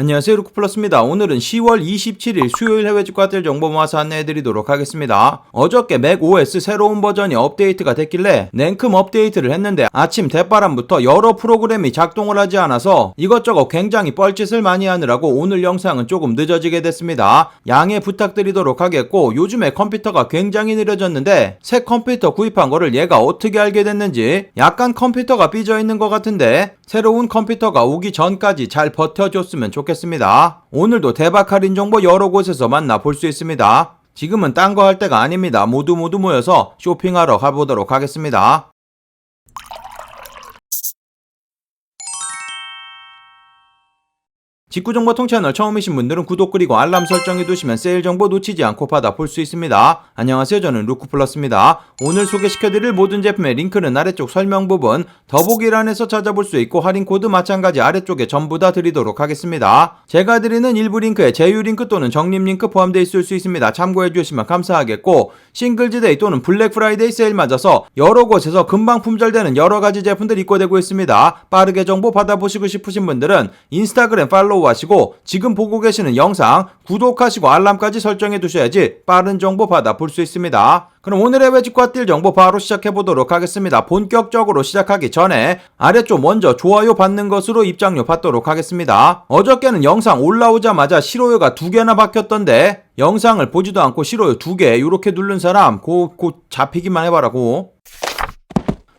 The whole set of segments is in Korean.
안녕하세요, 루크플러스입니다. 오늘은 10월 27일 수요일 해외 집값들 정보 모아서 안내해드리도록 하겠습니다. 어저께 맥OS 새로운 버전이 업데이트가 됐길래 냉큼 업데이트를 했는데 아침 대바람부터 여러 프로그램이 작동을 하지 않아서 이것저것 굉장히 뻘짓을 많이 하느라고 오늘 영상은 조금 늦어지게 됐습니다. 양해 부탁드리도록 하겠고, 요즘에 컴퓨터가 굉장히 느려졌는데 새 컴퓨터 구입한 거를 얘가 어떻게 알게 됐는지 약간 컴퓨터가 삐져있는 것 같은데 새로운 컴퓨터가 오기 전까지 잘 버텨줬으면 좋겠습니다. 오늘도 대박 할인 정보 여러 곳에서 만나볼 수 있습니다. 지금은 딴 거 할 때가 아닙니다. 모두 모여서 쇼핑하러 가보도록 하겠습니다. 직구정보통 채널 처음이신 분들은 구독 그리고 알람 설정해두시면 세일 정보 놓치지 않고 받아볼 수 있습니다. 안녕하세요, 저는 루크플러스입니다. 오늘 소개시켜드릴 모든 제품의 링크는 아래쪽 설명 부분 더보기란에서 찾아볼 수 있고, 할인 코드 마찬가지 아래쪽에 전부 다 드리도록 하겠습니다. 제가 드리는 일부 링크에 제휴 링크 또는 적립 링크 포함되어 있을 수 있습니다. 참고해주시면 감사하겠고, 싱글즈데이 또는 블랙 프라이데이 세일 맞아서 여러 곳에서 금방 품절되는 여러가지 제품들이 입고되고 있습니다. 빠르게 정보 받아보시고 싶으신 분들은 인스타그램 팔로우 하시고 지금 보고 계시는 영상 구독하시고 알람까지 설정해 두셔야지 빠른 정보 받아볼 수 있습니다. 그럼 오늘의 외집과 뛸 정보 바로 시작해 보도록 하겠습니다. 본격적으로 시작하기 전에 아래쪽 먼저 좋아요 받는 것으로 입장료 받도록 하겠습니다. 어저께는 영상 올라오자마자 싫어요가 2개나 박혔던데 영상을 보지도 않고 싫어요 2개 이렇게 누른 사람 곧 잡히기만 해봐라고.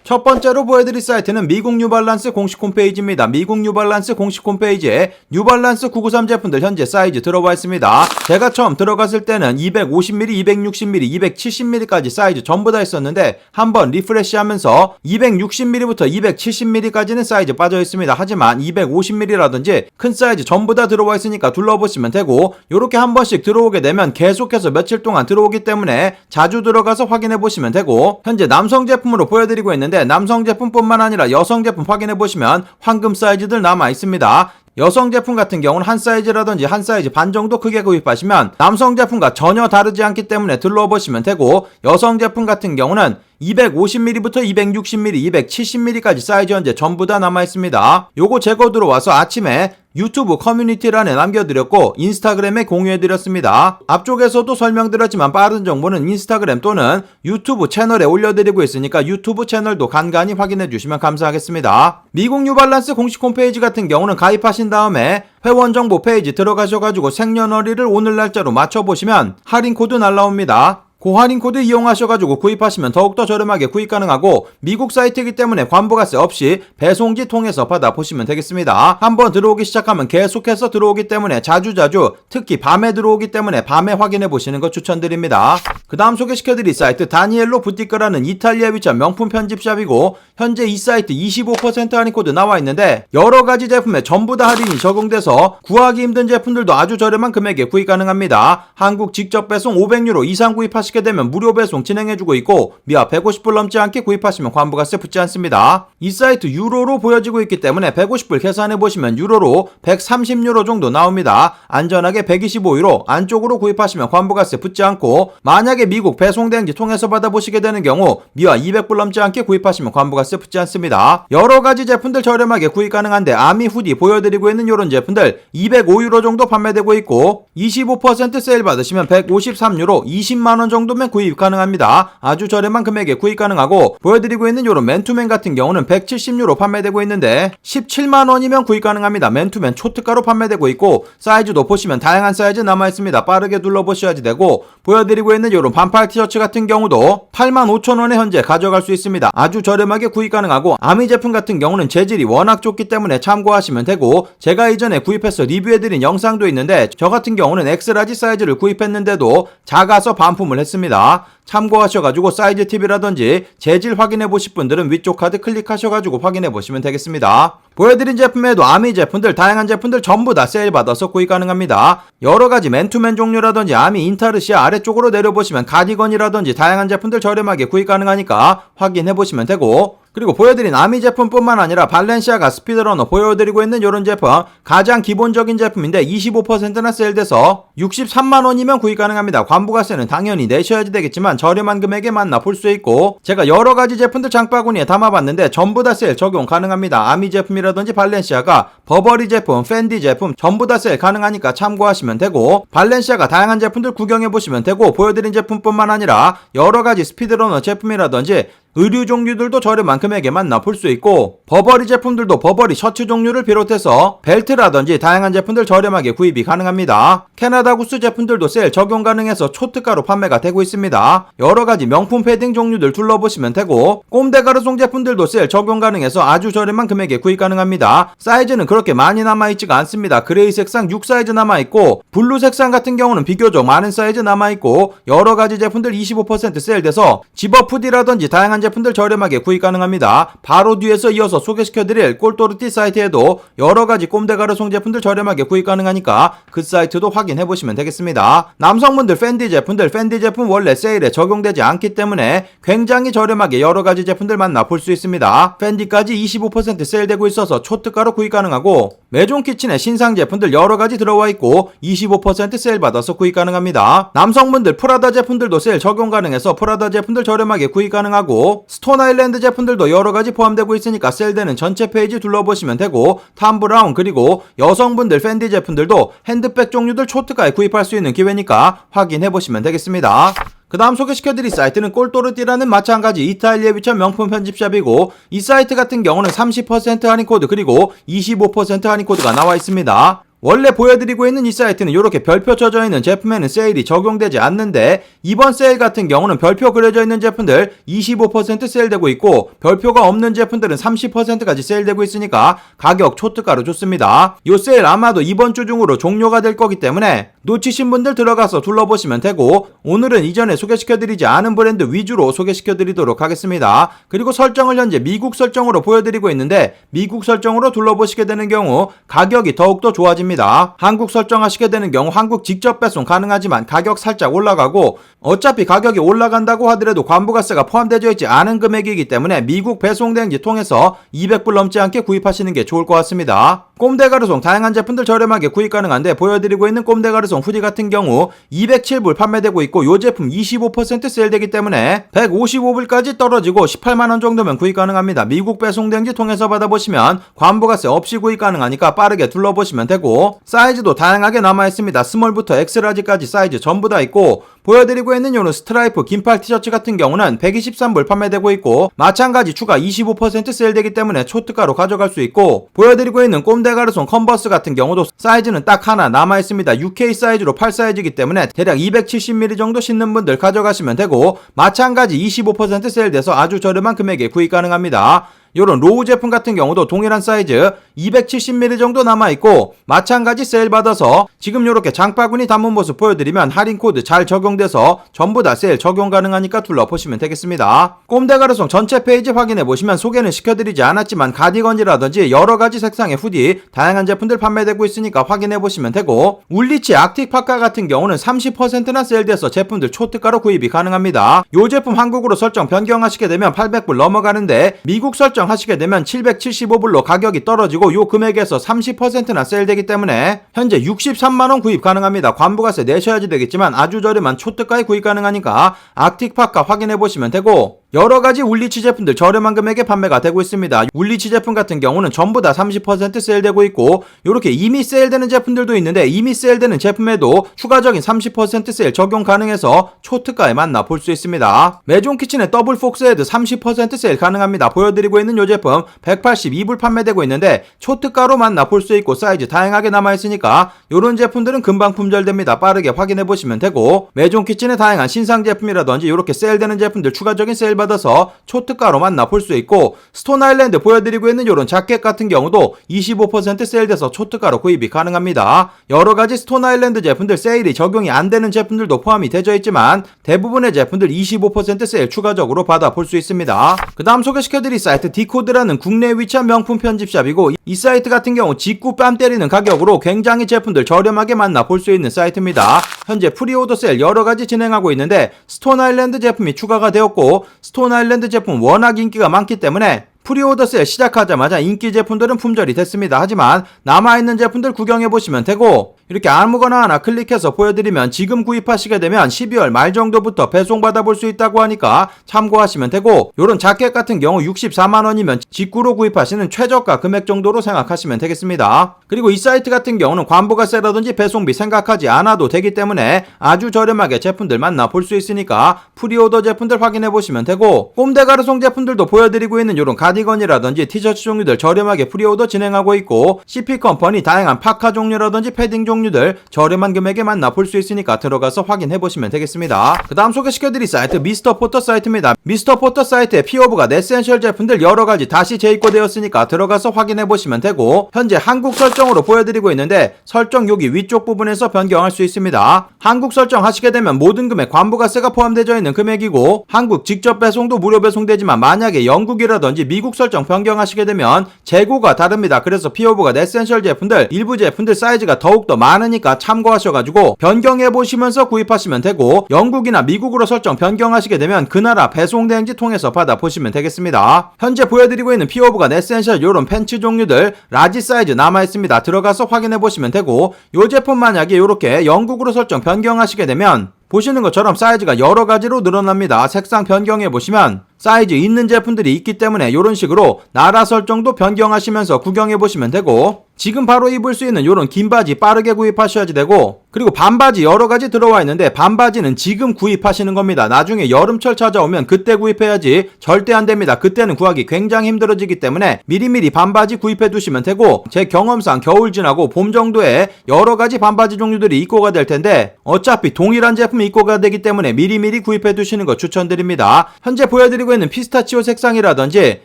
첫 번째로 보여드릴 사이트는 미국 뉴발란스 공식 홈페이지입니다. 미국 뉴발란스 공식 홈페이지에 뉴발란스 993 제품들 현재 사이즈 들어와 있습니다. 제가 처음 들어갔을 때는 250mm, 260mm, 270mm까지 사이즈 전부 다 있었는데 한번 리프레시 하면서 260mm부터 270mm까지는 사이즈 빠져 있습니다. 하지만 250mm라든지 큰 사이즈 전부 다 들어와 있으니까 둘러보시면 되고, 요렇게 한 번씩 들어오게 되면 계속해서 며칠 동안 들어오기 때문에 자주 들어가서 확인해 보시면 되고, 현재 남성 제품으로 보여드리고 있는데 남성 제품뿐만 아니라 여성 제품 확인해보시면 황금 사이즈들 남아있습니다. 여성 제품 같은 경우는 한 사이즈라든지 한 사이즈 반 정도 크게 구입하시면 남성 제품과 전혀 다르지 않기 때문에 들러보시면 되고, 여성 제품 같은 경우는 250mm부터 260mm, 270mm까지 사이즈 현재 전부 다 남아있습니다. 요거 제거 들어와서 아침에 유튜브 커뮤니티란에 남겨드렸고 인스타그램에 공유해드렸습니다. 앞쪽에서도 설명드렸지만 빠른 정보는 인스타그램 또는 유튜브 채널에 올려드리고 있으니까 유튜브 채널도 간간히 확인해주시면 감사하겠습니다. 미국 뉴발란스 공식 홈페이지 같은 경우는 가입하신 다음에 회원 정보 페이지 들어가셔가지고 생년월일을 오늘 날짜로 맞춰보시면 할인 코드 날라옵니다. 그 할인 코드 이용하셔가지고 구입하시면 더욱더 저렴하게 구입 가능하고, 미국 사이트이기 때문에 관부가세 없이 배송지 통해서 받아보시면 되겠습니다. 한번 들어오기 시작하면 계속해서 들어오기 때문에 자주자주, 특히 밤에 들어오기 때문에 밤에 확인해보시는 거 추천드립니다. 그 다음 소개시켜드릴 사이트 다니엘로 부티크라는 이탈리아 위치한 명품 편집샵이고, 현재 이 사이트 25% 할인 코드 나와 있는데 여러가지 제품에 전부 다 할인이 적용돼서 구하기 힘든 제품들도 아주 저렴한 금액에 구입 가능합니다. 한국 직접 배송 500유로 이상 구입하시 게 되면 무료 배송 진행해주고 있고, 미화 150불 넘지 않게 구입하시면 관부가세 붙지 않습니다. 이 사이트 유로로 보여지고 있기 때문에 150불 계산해보시면 유로로 130유로 정도 나옵니다. 안전하게 125유로 안쪽으로 구입하시면 관부가세 붙지 않고, 만약에 미국 배송대행지 통해서 받아보시게 되는 경우 미화 200불 넘지 않게 구입하시면 관부가세 붙지 않습니다. 여러가지 제품들 저렴하게 구입 가능한데 아미 후디 보여드리고 있는 이런 제품들 205유로 정도 판매되고 있고, 25% 세일 받으시면 153유로 20만원 정도면 구입 가능합니다. 아주 저렴한 금액에 구입 가능하고, 보여드리고 있는 요런 맨투맨 같은 경우는 170유로 판매되고 있는데 17만원이면 구입 가능합니다. 맨투맨 초특가로 판매되고 있고, 사이즈도 보시면 다양한 사이즈 남아있습니다. 빠르게 눌러보셔야지 되고, 보여드리고 있는 요런 반팔 티셔츠 같은 경우도 85,000원에 현재 가져갈 수 있습니다. 아주 저렴하게 구입 가능하고, 아미 제품 같은 경우는 재질이 워낙 좋기 때문에 참고하시면 되고, 제가 이전에 구입해서 리뷰해드린 영상도 있는데 저 같은 경우는 엑스라지 사이즈를 구입했는데도 작아서 반품을 했습니다. 참고하셔가지고 사이즈 팁이라든지 재질 확인해보실 분들은 위쪽 카드 클릭하셔가지고 확인해보시면 되겠습니다. 보여드린 제품에도 아미 제품들, 다양한 제품들 전부 다 세일 받아서 구입 가능합니다. 여러가지 맨투맨 종류라든지 아미 인타르시아 아래쪽으로 내려보시면 가디건이라든지 다양한 제품들 저렴하게 구입 가능하니까 확인해보시면 되고, 그리고 보여드린 아미 제품뿐만 아니라 발렌시아가 스피드러너 보여드리고 있는 이런 제품 가장 기본적인 제품인데 25%나 세일돼서 63만원이면 구입 가능합니다. 관부가세는 당연히 내셔야지 되겠지만 저렴한 금액에 만나 볼 수 있고, 제가 여러가지 제품들 장바구니에 담아봤는데 전부 다 세일 적용 가능합니다. 아미 제품이라 제품이라든지 발렌시아가, 버버리 제품, 팬디 제품 전부 다 세일 가능하니까 참고하시면 되고, 발렌시아가 다양한 제품들 구경해보시면 되고, 보여드린 제품뿐만 아니라 여러가지 스피드러너 제품이라든지 의류 종류들도 저렴한 금액에 만나볼 수 있고, 버버리 제품들도 버버리 셔츠 종류를 비롯해서 벨트라든지 다양한 제품들 저렴하게 구입이 가능합니다. 캐나다 구스 제품들도 세일 적용 가능해서 초특가로 판매가 되고 있습니다. 여러가지 명품 패딩 종류들 둘러보시면 되고, 꼼데가르송 제품들도 세일 적용 가능해서 아주 저렴한 금액에 구입 가능합니다. 사이즈는 그렇게 많이 남아있지가 않습니다. 그레이 색상 6 사이즈 남아있고, 블루 색상 같은 경우는 비교적 많은 사이즈 남아있고, 여러가지 제품들 25% 세일돼서 집업 후디라든지 다양한 제품들 저렴하게 구입 가능합니다. 바로 뒤에서 이어서 소개시켜드릴 꼴또르띠 사이트에도 여러가지 꼼데가르송 제품들 저렴하게 구입 가능하니까 그 사이트도 확인해보시면 되겠습니다. 남성분들 팬디 제품 원래 세일에 적용되지 않기 때문에 굉장히 저렴하게 여러가지 제품들 만나볼 수 있습니다. 팬디까지 25% 세일되고 있어서 초특가로 구입 가능하고, 메종 키친의 신상 제품들 여러가지 들어와 있고 25% 세일 받아서 구입 가능합니다. 남성분들 프라다 제품들도 세일 적용 가능해서 프라다 제품들 저렴하게 구입 가능하고, 스톤 아일랜드 제품들도 여러가지 포함되고 있으니까 세일되는 전체 페이지 둘러보시면 되고, 탐 브라운 그리고 여성분들 팬디 제품들도 핸드백 종류들 초특가에 구입할 수 있는 기회니까 확인해보시면 되겠습니다. 그 다음 소개시켜드릴 사이트는 꼴또르띠라는 마찬가지 이탈리아 위쳐 명품 편집샵이고, 이 사이트 같은 경우는 30% 할인 코드 그리고 25% 할인 코드가 나와 있습니다. 원래 보여드리고 있는 이 사이트는 이렇게 별표 쳐져 있는 제품에는 세일이 적용되지 않는데, 이번 세일 같은 경우는 별표 그려져 있는 제품들 25% 세일되고 있고, 별표가 없는 제품들은 30%까지 세일되고 있으니까 가격 초특가로 좋습니다. 이 세일 아마도 이번 주 중으로 종료가 될 거기 때문에 놓치신 분들 들어가서 둘러보시면 되고, 오늘은 이전에 소개시켜드리지 않은 브랜드 위주로 소개시켜드리도록 하겠습니다. 그리고 설정을 현재 미국 설정으로 보여드리고 있는데, 미국 설정으로 둘러보시게 되는 경우 가격이 더욱더 좋아집니다. 한국 설정하시게 되는 경우 한국 직접 배송 가능하지만 가격 살짝 올라가고, 어차피 가격이 올라간다고 하더라도 관부가세가 포함되어 있지 않은 금액이기 때문에 미국 배송대행지 통해서 200불 넘지 않게 구입하시는 게 좋을 것 같습니다. 꼼데가르송 다양한 제품들 저렴하게 구입 가능한데, 보여드리고 있는 꼼데가르송 후디 같은 경우 207불 판매되고 있고, 이 제품 25% 세일되기 때문에 155불까지 떨어지고 18만원 정도면 구입 가능합니다. 미국 배송대행지 통해서 받아보시면 관부가세 없이 구입 가능하니까 빠르게 둘러보시면 되고, 사이즈도 다양하게 남아있습니다. 스몰부터 엑스라지까지 사이즈 전부 다 있고, 보여드리고 있는 요는 스트라이프 긴팔 티셔츠 같은 경우는 123불 판매되고 있고, 마찬가지 추가 25% 세일되기 때문에 초특가로 가져갈 수 있고, 보여드리고 있는 꼼데가르송 컨버스 같은 경우도 사이즈는 딱 하나 남아있습니다. UK 사이즈로 8 사이즈이기 때문에 대략 270mm 정도 신는 분들 가져가시면 되고, 마찬가지 25% 세일돼서 아주 저렴한 금액에 구입 가능합니다. 요런 로우 제품 같은 경우도 동일한 사이즈 270mm 정도 남아있고, 마찬가지 세일 받아서 지금 요렇게 장바구니 담은 모습 보여드리면 할인 코드 잘 적용돼서 전부 다 세일 적용 가능하니까 둘러보시면 되겠습니다. 꼼데가르송 전체 페이지 확인해보시면 소개는 시켜드리지 않았지만 가디건이라든지 여러가지 색상의 후디 다양한 제품들 판매되고 있으니까 확인해보시면 되고, 울리치 악틱 파카 같은 경우는 30%나 세일돼서 제품들 초특가로 구입이 가능합니다. 요 제품 한국으로 설정 변경하시게 되면 800불 넘어가는데, 미국 설정 하시게 되면 775불로 가격이 떨어지고 요 금액에서 30%나 세일되기 때문에 현재 63만원 구입 가능합니다. 관부가세 내셔야지 되겠지만 아주 저렴한 초특가에 구입 가능하니까 악틱파카 확인해보시면 되고, 여러가지 울리치 제품들 저렴한 금액에 판매가 되고 있습니다. 울리치 제품 같은 경우는 전부 다 30% 세일되고 있고, 요렇게 이미 세일되는 제품들도 있는데, 이미 세일되는 제품에도 추가적인 30% 세일 적용 가능해서 초특가에 만나볼 수 있습니다. 메종 키친의 더블 폭스 헤드 30% 세일 가능합니다. 보여드리고 있는 요 제품 182불 판매되고 있는데 초특가로 만나볼 수 있고, 사이즈 다양하게 남아있으니까 요런 제품들은 금방 품절됩니다. 빠르게 확인해보시면 되고, 메종 키친의 다양한 신상 제품이라든지 요렇게 세일되는 제품들 추가적인 세일 받아서 초특가로 만나볼 수 있고, 스톤 아일랜드 보여드리고 있는 요런 자켓 같은 경우도 25% 세일돼서 초특가로 구입이 가능합니다. 여러가지 스톤 아일랜드 제품들 세일이 적용이 안 되는 제품들도 포함이 되어 있지만 대부분의 제품들 25% 세일 추가적으로 받아볼 수 있습니다. 그 다음 소개시켜드릴 사이트 디코드라는 국내에 위치한 명품 편집샵이고, 이 사이트 같은 경우 직구 뺨 때리는 가격으로 굉장히 제품들 저렴하게 만나볼 수 있는 사이트입니다. 현재 프리오더 세일 여러가지 진행하고 있는데, 스톤 아일랜드 제품이 추가가 되었고, 스톤 아일랜드 제품 워낙 인기가 많기 때문에 프리오더 세일 시작하자마자 인기 제품들은 품절이 됐습니다. 하지만 남아있는 제품들 구경해보시면 되고, 이렇게 아무거나 하나 클릭해서 보여드리면 지금 구입하시게 되면 12월 말 정도부터 배송받아 볼 수 있다고 하니까 참고하시면 되고, 요런 자켓 같은 경우 64만원이면 직구로 구입하시는 최저가 금액 정도로 생각하시면 되겠습니다. 그리고 이 사이트 같은 경우는 관부가세라든지 배송비 생각하지 않아도 되기 때문에 아주 저렴하게 제품들 만나볼 수 있으니까 프리오더 제품들 확인해보시면 되고, 꼼데가르송 제품들도 보여드리고 있는 요런 가디건이라든지 티셔츠 종류들 저렴하게 프리오더 진행하고 있고, CP컴퍼니 다양한 파카 종류라든지 패딩 종류들 저렴한 금액에 만나볼 수 있으니까 들어가서 확인해보시면 되겠습니다. 그 다음 소개시켜드릴 사이트 미스터포터 사이트입니다. 미스터포터 사이트에 피오브가 네센셜 제품들 여러가지 다시 재입고되었으니까 들어가서 확인해보시면 되고, 현재 한국 설정으로 보여드리고 있는데 설정 여기 위쪽 부분에서 변경할 수 있습니다. 한국 설정 하시게 되면 모든 금액 관부가세가 포함되어 있는 금액이고, 한국 직접 배송도 무료 배송되지만 만약에 영국이라든지 미국 설정 변경하시게 되면 재고가 다릅니다. 그래서 피오브가 네센셜 제품들 일부 제품들 사이즈가 더욱더 많으니까 참고하셔가지고 변경해보시면서 구입하시면 되고, 영국이나 미국으로 설정 변경하시게 되면 그 나라 배송대행지 통해서 받아보시면 되겠습니다. 현재 보여드리고 있는 피오브가 네센셜 요런 팬츠 종류들 라지 사이즈 남아있습니다. 들어가서 확인해보시면 되고, 요 제품 만약에 요렇게 영국으로 설정 변경하시게 되면 보시는 것처럼 사이즈가 여러 가지로 늘어납니다. 색상 변경해 보시면 사이즈 있는 제품들이 있기 때문에 이런 식으로 나라 설정도 변경하시면서 구경해 보시면 되고, 지금 바로 입을 수 있는 이런 긴 바지 빠르게 구입하셔야지 되고, 그리고 반바지 여러 가지 들어와 있는데 반바지는 지금 구입하시는 겁니다. 나중에 여름철 찾아오면 그때 구입해야지 절대 안 됩니다. 그때는 구하기 굉장히 힘들어지기 때문에 미리미리 반바지 구입해 두시면 되고, 제 경험상 겨울 지나고 봄 정도에 여러 가지 반바지 종류들이 입고가 될 텐데 어차피 동일한 제품이 입고가 되기 때문에 미리미리 구입해 두시는 거 추천드립니다. 현재 보여드리고 있는 피스타치오 색상이라든지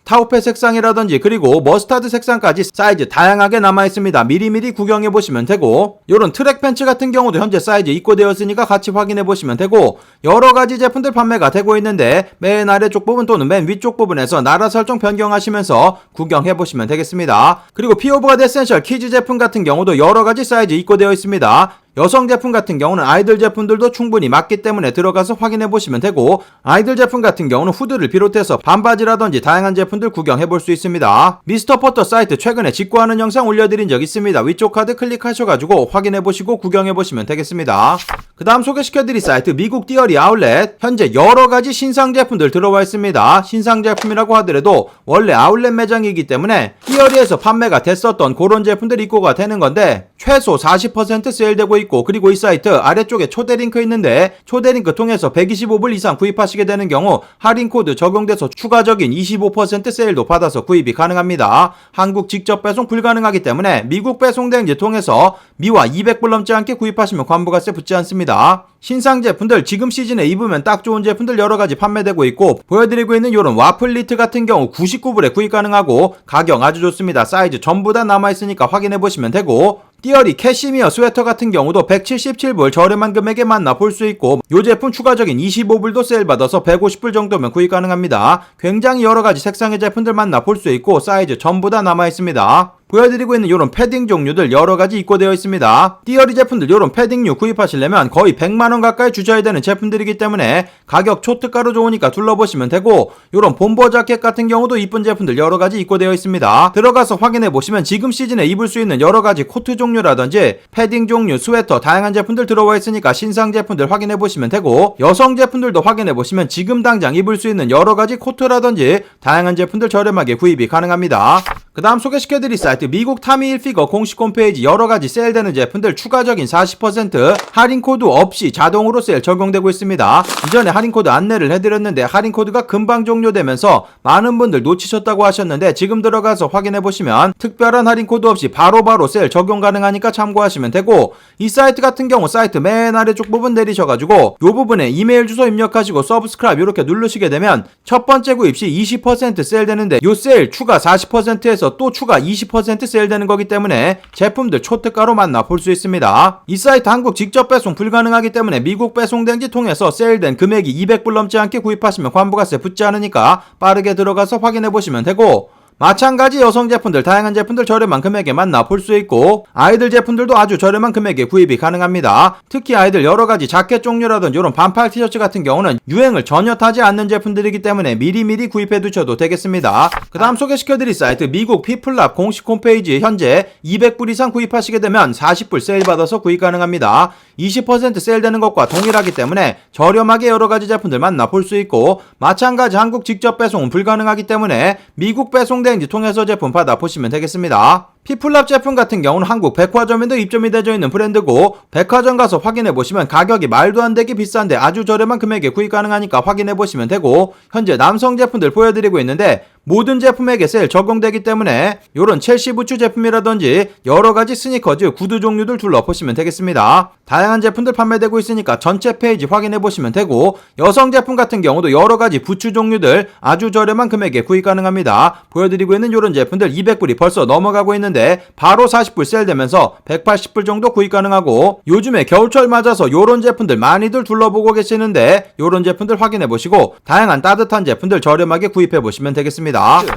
타우페 색상이라든지 그리고 머스타드 색상까지 사이즈 다양하게 남아있습니다. 미리미리 구경해 보시면 되고, 요런 트랙 팬츠 같은 경우도 현재 사이즈 입고되었으니까 같이 확인해 보시면 되고, 여러 가지 제품들 판매가 되고 있는데 맨 아래쪽 부분 또는 맨 위쪽 부분에서 나라 설정 변경하시면서 구경해 보시면 되겠습니다. 그리고 피오브가 네센셜 키즈 제품 같은 경우도 여러 가지 사이즈 입고되어 있습니다. 여성 제품 같은 경우는 아이들 제품들도 충분히 맞기 때문에 들어가서 확인해 보시면 되고, 아이들 제품 같은 경우는 후드를 비롯해서 반바지라든지 다양한 제품들 구경해 볼 수 있습니다. 미스터포터 사이트 최근에 직구하는 영상 올려드린 적 있습니다. 위쪽 카드 클릭하셔가지고 확인해 보시고 구경해 보시면 되겠습니다. 그 다음 소개시켜드릴 사이트 미국 띠어리 아울렛, 현재 여러 가지 신상 제품들 들어와 있습니다. 신상 제품이라고 하더라도 원래 아울렛 매장이기 때문에 띠어리에서 판매가 됐었던 그런 제품들 입고가 되는 건데 최소 40% 세일되고 있고, 그리고 이 사이트 아래쪽에 초대 링크 있는데 초대 링크 통해서 125불 이상 구입하시게 되는 경우 할인 코드 적용돼서 추가적인 25% 세일도 받아서 구입이 가능합니다. 한국 직접 배송 불가능하기 때문에 미국 배송 대행지 통해서 미화 200불 넘지 않게 구입하시면 관부가세 붙지 않습니다. 신상 제품들 지금 시즌에 입으면 딱 좋은 제품들 여러 가지 판매되고 있고, 보여드리고 있는 이런 와플 니트 같은 경우 99불에 구입 가능하고 가격 아주 좋습니다. 사이즈 전부 다 남아있으니까 확인해 보시면 되고, 띠어리 캐시미어 스웨터 같은 경우도 177불 저렴한 금액에 만나볼 수 있고, 이 제품 추가적인 25불도 세일받아서 150불 정도면 구입 가능합니다. 굉장히 여러가지 색상의 제품들 만나볼 수 있고 사이즈 전부 다 남아있습니다. 보여드리고 있는 이런 패딩 종류들 여러가지 입고되어 있습니다. 띠어리 제품들 이런 패딩류 구입하시려면 거의 100만원 가까이 주셔야 되는 제품들이기 때문에 가격 초특가로 좋으니까 둘러보시면 되고, 이런 봄버 자켓 같은 경우도 이쁜 제품들 여러가지 입고되어 있습니다. 들어가서 확인해보시면 지금 시즌에 입을 수 있는 여러가지 코트 종류라든지 패딩 종류, 스웨터 다양한 제품들 들어와 있으니까 신상 제품들 확인해보시면 되고, 여성 제품들도 확인해보시면 지금 당장 입을 수 있는 여러가지 코트라든지 다양한 제품들 저렴하게 구입이 가능합니다. 그 다음 소개시켜드릴 사이트 미국 타미 힐피거 공식 홈페이지 여러가지 세일되는 제품들 추가적인 40% 할인코드 없이 자동으로 세일 적용되고 있습니다. 이전에 할인코드 안내를 해드렸는데 할인코드가 금방 종료되면서 많은 분들 놓치셨다고 하셨는데 지금 들어가서 확인해보시면 특별한 할인코드 없이 바로바로 세일 적용 가능하니까 참고하시면 되고, 이 사이트 같은 경우 사이트 맨 아래쪽 부분 내리셔가지고 요 부분에 이메일 주소 입력하시고 서브스크라이브 이렇게 누르시게 되면 첫 번째 구입 시 20% 세일되는데 요 세일 추가 40%에서 또 추가 20% 세일되는 거기 때문에 제품들 초특가로 만나볼 수 있습니다. 이 사이트 한국 직접 배송 불가능하기 때문에 미국 배송 대행지 통해서 세일된 금액이 200불 넘지 않게 구입하시면 관부가세 붙지 않으니까 빠르게 들어가서 확인해 보시면 되고, 마찬가지 여성 제품들 다양한 제품들 저렴한 금액에 만나볼 수 있고 아이들 제품들도 아주 저렴한 금액에 구입이 가능합니다. 특히 아이들 여러가지 자켓 종류라든지 이런 반팔 티셔츠 같은 경우는 유행을 전혀 타지 않는 제품들이기 때문에 미리미리 구입해 두셔도 되겠습니다. 그 다음 소개시켜드릴 사이트 미국 피플랍 공식 홈페이지 현재 200불 이상 구입하시게 되면 40불 세일 받아서 구입 가능합니다. 20% 세일되는 것과 동일하기 때문에 저렴하게 여러가지 제품들 만나볼 수 있고 마찬가지 한국 직접 배송은 불가능하기 때문에 미국 배송 대행지 통해서 제품 받아보시면 되겠습니다. 피플랍 제품 같은 경우는 한국 백화점에도 입점이 되어 있는 브랜드고 백화점 가서 확인해보시면 가격이 말도 안 되게 비싼데 아주 저렴한 금액에 구입 가능하니까 확인해보시면 되고 현재 남성 제품들 보여드리고 있는데 모든 제품에게 세일 적용되기 때문에 이런 첼시 부츠 제품이라든지 여러가지 스니커즈, 구두 종류들 둘러보시면 되겠습니다. 다양한 제품들 판매되고 있으니까 전체 페이지 확인해보시면 되고 여성 제품 같은 경우도 여러가지 부츠 종류들 아주 저렴한 금액에 구입 가능합니다. 보여드리고 있는 이런 제품들 200불이 벌써 넘어가고 있는데 바로 40불 세일되면서 180불 정도 구입 가능하고 요즘에 겨울철 맞아서 요런 제품들 많이들 둘러보고 계시는데 요런 제품들 확인해보시고 다양한 따뜻한 제품들 저렴하게 구입해보시면 되겠습니다.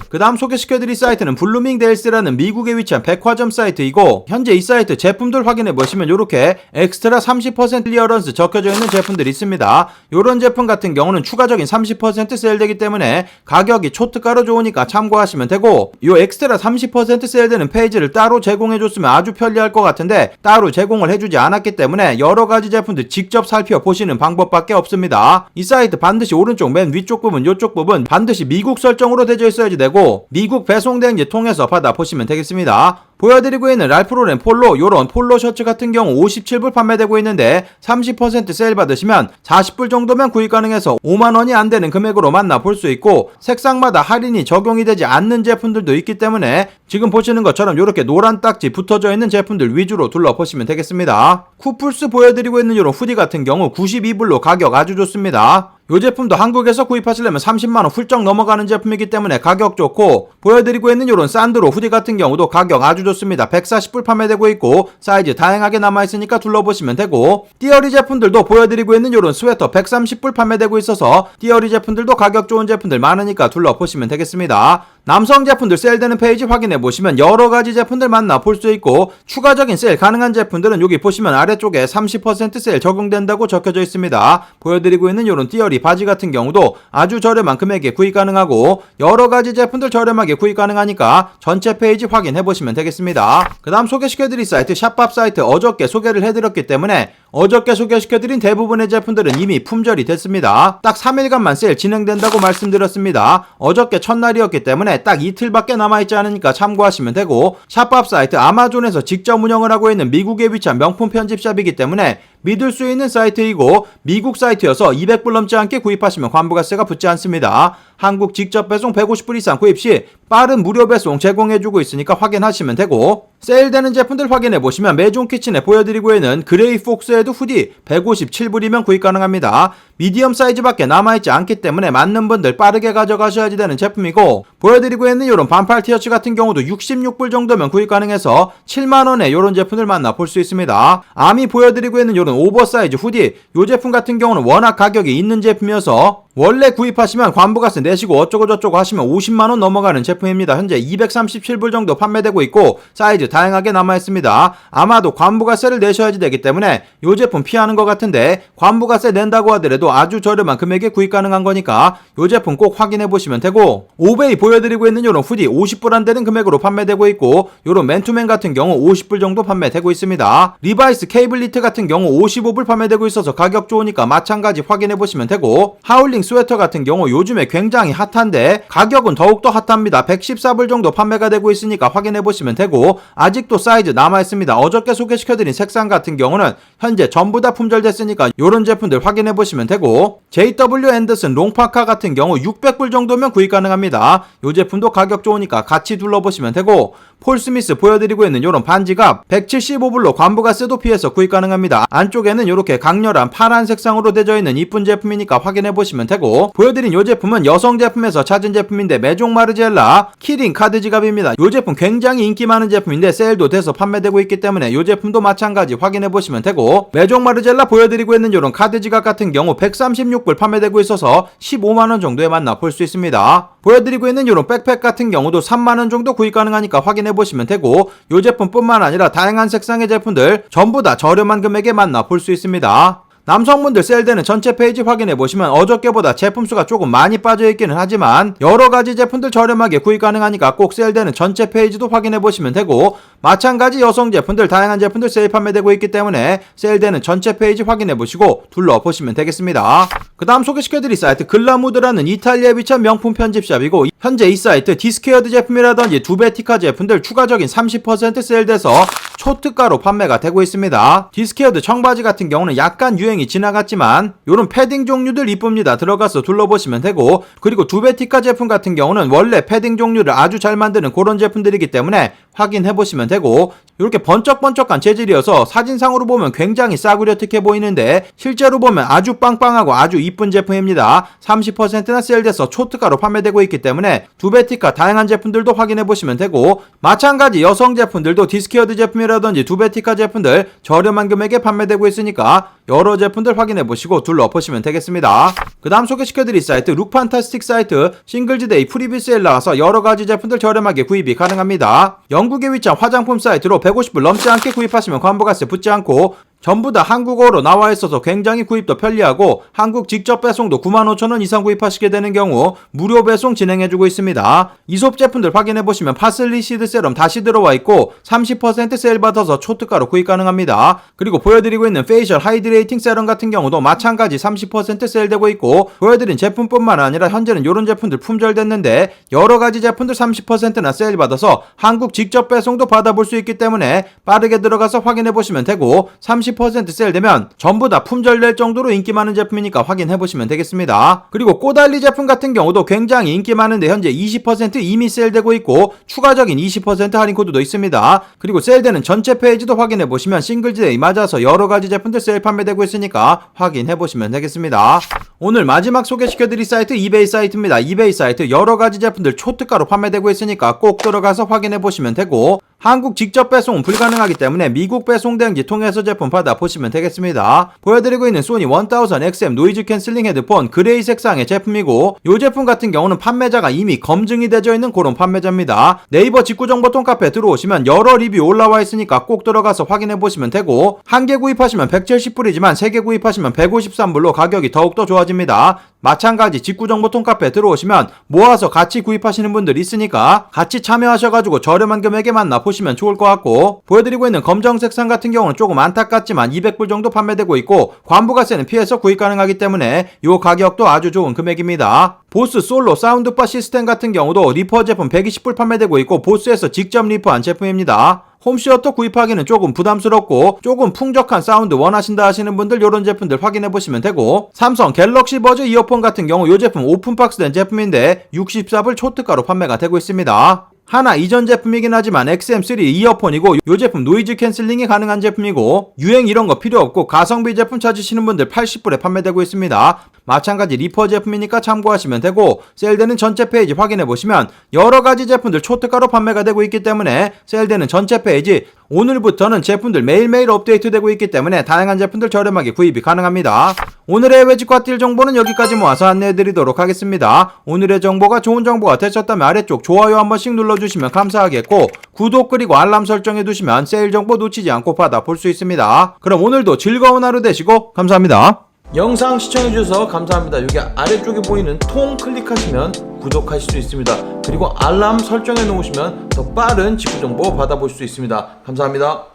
그 다음 소개시켜드릴 사이트는 블루밍데일스라는 미국에 위치한 백화점 사이트이고 현재 이 사이트 제품들 확인해보시면 이렇게 엑스트라 30% 클리어런스 적혀져 있는 제품들이 있습니다. 이런 제품 같은 경우는 추가적인 30% 세일되기 때문에 가격이 초특가로 좋으니까 참고하시면 되고 이 엑스트라 30% 세일되는 페이지를 따로 제공해줬으면 아주 편리할 것 같은데 따로 제공을 해주지 않았기 때문에 여러가지 제품들 직접 살펴보시는 방법밖에 없습니다. 이 사이트 반드시 오른쪽 맨 위쪽 부분 요쪽 부분 반드시 미국 설정으로 되어 있어야지 되고 미국 배송 대행지 통해서 받아보시면 되겠습니다. 보여드리고 있는 랄프로렌 폴로 요런 폴로 셔츠 같은 경우 57불 판매되고 있는데 30% 세일 받으시면 40불 정도면 구입 가능해서 5만원이 안되는 금액으로 만나볼 수 있고 색상마다 할인이 적용이 되지 않는 제품들도 있기 때문에 지금 보시는 것처럼 이렇게 노란 딱지 붙어져 있는 제품들 위주로 둘러보시면 되겠습니다. 쿠플스 보여드리고 있는 이런 후디 같은 경우 92불로 가격 아주 좋습니다. 이 제품도 한국에서 구입하시려면 30만원 훌쩍 넘어가는 제품이기 때문에 가격 좋고 보여드리고 있는 이런 산드로 후디 같은 경우도 가격 아주 좋습니다. 140불 판매되고 있고 사이즈 다양하게 남아있으니까 둘러보시면 되고 띠어리 제품들도 보여드리고 있는 이런 스웨터 130불 판매되고 있어서 띠어리 제품들도 가격 좋은 제품들 많으니까 둘러보시면 되겠습니다. 남성 제품들 세일되는 페이지 확인해보시면 여러가지 제품들 만나볼 수 있고 추가적인 세일 가능한 제품들은 여기 보시면 아래쪽에 30% 세일 적용된다고 적혀져 있습니다. 보여드리고 있는 이런 띠어리 바지 같은 경우도 아주 저렴한 금액에 구입 가능하고 여러가지 제품들 저렴하게 구입 가능하니까 전체 페이지 확인해보시면 되겠습니다. 그 다음 소개시켜드릴 사이트 샵밥 사이트 어저께 소개를 해드렸기 때문에 어저께 소개시켜드린 대부분의 제품들은 이미 품절이 됐습니다. 딱 3일간만 세일 진행된다고 말씀드렸습니다. 어저께 첫날이었기 때문에 딱 이틀밖에 남아있지 않으니까 참고하시면 되고 샵밥 사이트 아마존에서 직접 운영을 하고 있는 미국에 위치한 명품 편집샵이기 때문에 믿을 수 있는 사이트이고 미국 사이트여서 200불 넘지 않게 구입하시면 환부가세가 붙지 않습니다. 한국 직접 배송 150불 이상 구입 시 빠른 무료 배송 제공해주고 있으니까 확인하시면 되고 세일되는 제품들 확인해보시면 매종 키친에 보여드리고 있는 그레이 폭스헤드 후디 157불이면 구입 가능합니다. 미디엄 사이즈밖에 남아있지 않기 때문에 맞는 분들 빠르게 가져가셔야지 되는 제품이고 보여드리고 있는 이런 반팔 티셔츠 같은 경우도 66불 정도면 구입 가능해서 7만원에 이런 제품을 만나볼 수 있습니다. 아미 보여드리고 있는 이런 오버사이즈 후디 이 제품 같은 경우는 워낙 가격이 있는 제품이어서 원래 구입하시면 관부가세 내시고 어쩌고저쩌고 하시면 50만원 넘어가는 제품입니다. 현재 237불 정도 판매되고 있고 사이즈 다양하게 남아있습니다. 아마도 관부가세를 내셔야지 되기 때문에 이 제품 피하는 것 같은데 관부가세 낸다고 하더라도 아주 저렴한 금액에 구입 가능한 거니까 이 제품 꼭 확인해보시면 되고 오베이 보여드리고 있는 이런 후디 50불 안되는 금액으로 판매되고 있고 이런 맨투맨 같은 경우 50불 정도 판매되고 있습니다. 리바이스 케이블 니트 같은 경우 55불 판매되고 있어서 가격 좋으니까 마찬가지 확인해보시면 되고 하울링 스웨터 같은 경우 요즘에 굉장히 핫한데 가격은 더욱더 핫합니다. 114불 정도 판매가 되고 있으니까 확인해보시면 되고 아직도 사이즈 남아있습니다. 어저께 소개시켜드린 색상 같은 경우는 현재 전부 다 품절됐으니까 이런 제품들 확인해보시면 되고 JW 앤더슨 롱파카 같은 경우 600불 정도면 구입 가능합니다. 이 제품도 가격 좋으니까 같이 둘러보시면 되고 폴 스미스 보여드리고 있는 이런 반지갑 175불로 관부가세도 피해서 구입 가능합니다. 안쪽에는 이렇게 강렬한 파란 색상으로 되어 있는 이쁜 제품이니까 확인해 보시면 되고, 보여드린 이 제품은 여성 제품에서 찾은 제품인데 메종 마르젤라 키링 카드 지갑입니다. 이 제품 굉장히 인기 많은 제품인데 세일도 돼서 판매되고 있기 때문에 이 제품도 마찬가지 확인해 보시면 되고, 메종 마르젤라 보여드리고 있는 이런 카드 지갑 같은 경우 136불 판매되고 있어서 15만원 정도에 만나볼 수 있습니다. 보여드리고 있는 이런 백팩 같은 경우도 3만원 정도 구입 가능하니까 확인해 보시면 되고, 이 제품뿐만 아니라 다양한 색상의 제품들 전부 다 저렴한 금액에 만나볼 수 있습니다. 남성분들 세일되는 전체 페이지 확인해 보시면 어저께보다 제품 수가 조금 많이 빠져 있기는 하지만 여러가지 제품들 저렴하게 구입 가능하니까 꼭 세일되는 전체 페이지도 확인해 보시면 되고, 마찬가지 여성 제품들 다양한 제품들 세일 판매되고 있기 때문에 세일되는 전체 페이지 확인해 보시고 둘러보시면 되겠습니다. 그 다음 소개시켜드릴 사이트 글라무드라는 이탈리아에 위치한 명품 편집샵이고, 현재 이 사이트 디스케어드 제품이라든지 두베티카 제품들 추가적인 30% 세일돼서 초특가로 판매가 되고 있습니다. 디스케어드 청바지 같은 경우는 약간 유행이 지나갔지만 요런 패딩 종류들 이쁩니다. 들어가서 둘러보시면 되고, 그리고 두베티카 제품 같은 경우는 원래 패딩 종류를 아주 잘 만드는 그런 제품들이기 때문에 확인해 보시면 되고, 이렇게 번쩍번쩍한 재질이어서 사진상으로 보면 굉장히 싸구려 특해 보이는데 실제로 보면 아주 빵빵하고 아주 이쁜 제품입니다. 30%나 세일돼서 초특가로 판매되고 있기 때문에 두베티카 다양한 제품들도 확인해 보시면 되고, 마찬가지 여성 제품들도 디스케어드 제품이라든지 두베티카 제품들 저렴한 금액에 판매되고 있으니까 여러 제품들 확인해 보시고 둘러보시면 되겠습니다. 그 다음 소개시켜드릴 사이트 룩판타스틱 사이트 싱글즈데이 프리뷰 세일 나와서 여러가지 제품들 저렴하게 구입이 가능합니다. 영국에 위치한 화장품 사이트로 150불 넘지 않게 구입하시면 관부가세 붙지 않고 전부 다 한국어로 나와 있어서 굉장히 구입도 편리하고, 한국 직접 배송도 95,000원 이상 구입하시게 되는 경우 무료 배송 진행해주고 있습니다. 이솝 제품들 확인해보시면 파슬리 시드 세럼 다시 들어와 있고 30% 세일 받아서 초특가로 구입 가능합니다. 그리고 보여드리고 있는 페이셜 하이드레이팅 세럼 같은 경우도 마찬가지 30% 세일되고 있고, 보여드린 제품뿐만 아니라 현재는 이런 제품들 품절됐는데 여러가지 제품들 30%나 세일 받아서 한국 직접 배송도 받아볼 수 있기 때문에 빠르게 들어가서 확인해보시면 되고, 30% 세일되면 전부 다 품절될 정도로 인기 많은 제품이니까 확인해보시면 되겠습니다. 그리고 꼬달리 제품 같은 경우도 굉장히 인기 많은데 현재 20% 이미 세일되고 있고 추가적인 20% 할인 코드도 있습니다. 그리고 세일되는 전체 페이지도 확인해보시면 싱글즈데이 맞아서 여러가지 제품들 세일 판매되고 있으니까 확인해보시면 되겠습니다. 오늘 마지막 소개시켜드릴 사이트 이베이 사이트입니다. 이베이 사이트 여러가지 제품들 초특가로 판매되고 있으니까 꼭 들어가서 확인해보시면 되고, 한국 직접 배송은 불가능하기 때문에 미국 배송 대행지 통해서 제품 받아보시면 되겠습니다. 보여드리고 있는 소니 1000XM 노이즈 캔슬링 헤드폰 그레이 색상의 제품이고, 이 제품 같은 경우는 판매자가 이미 검증이 되어 있는 그런 판매자입니다. 네이버 직구정보 통카페 들어오시면 여러 리뷰 올라와 있으니까 꼭 들어가서 확인해보시면 되고, 한 개 구입하시면 170불이지만 3개 구입하시면 153불로 가격이 더욱더 좋아집니다. 마찬가지 직구정보 통카페 들어오시면 모아서 같이 구입하시는 분들이 있으니까 같이 참여하셔가지고 저렴한 금액에 만나보시면 좋을 것 같고, 보여드리고 있는 검정색상 같은 경우는 조금 안타깝지만 200불 정도 판매되고 있고 관부가세는 피해서 구입 가능하기 때문에 이 가격도 아주 좋은 금액입니다. 보스 솔로 사운드바 시스템 같은 경우도 리퍼 제품 120불 판매되고 있고 보스에서 직접 리퍼한 제품입니다. 홈시어터 구입하기는 조금 부담스럽고 조금 풍족한 사운드 원하신다 하시는 분들 이런 제품들 확인해보시면 되고, 삼성 갤럭시 버즈 이어폰 같은 경우 이 제품 오픈박스 된 제품인데 64불 초특가로 판매가 되고 있습니다. 하나 이전 제품이긴 하지만 XM3 이어폰이고 이 제품 노이즈 캔슬링이 가능한 제품이고 유행 이런 거 필요 없고 가성비 제품 찾으시는 분들 80불에 판매되고 있습니다. 마찬가지 리퍼 제품이니까 참고하시면 되고, 세일되는 전체 페이지 확인해보시면 여러가지 제품들 초특가로 판매가 되고 있기 때문에 세일되는 전체 페이지 오늘부터는 제품들 매일매일 업데이트되고 있기 때문에 다양한 제품들 저렴하게 구입이 가능합니다. 오늘의 외직과 뛸 정보는 여기까지 모아서 안내해드리도록 하겠습니다. 오늘의 정보가 좋은 정보가 되셨다면 아래쪽 좋아요 한 번씩 눌러주시면 감사하겠고, 구독 그리고 알람 설정해두시면 세일 정보 놓치지 않고 받아볼 수 있습니다. 그럼 오늘도 즐거운 하루 되시고 감사합니다. 영상 시청해주셔서 감사합니다. 여기 아래쪽에 보이는 통 클릭하시면 구독하실 수 있습니다. 그리고 알람 설정해 놓으시면 더 빠른 직구 정보 받아볼 수 있습니다. 감사합니다.